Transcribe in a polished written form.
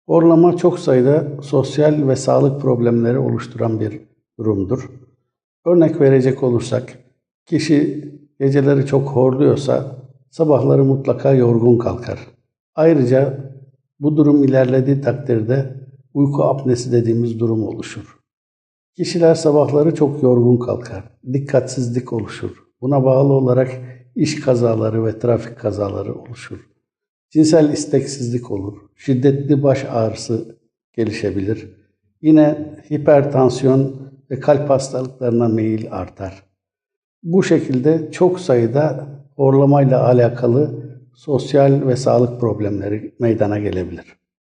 Horlama çok sayıda sosyal ve sağlık problemleri oluşturan bir durumdur. Örnek verecek olursak, kişi geceleri çok horluyorsa sabahları mutlaka yorgun kalkar. Ayrıca bu durum ilerlediği takdirde uyku apnesi dediğimiz durum oluşur. Kişiler sabahları çok yorgun kalkar, dikkatsizlik oluşur. Buna bağlı olarak iş kazaları ve trafik kazaları oluşur. Cinsel isteksizlik olur, şiddetli baş ağrısı gelişebilir. Yine hipertansiyon ve kalp hastalıklarına meyil artar. Bu şekilde çok sayıda horlamayla alakalı sosyal ve sağlık problemleri meydana gelebilir.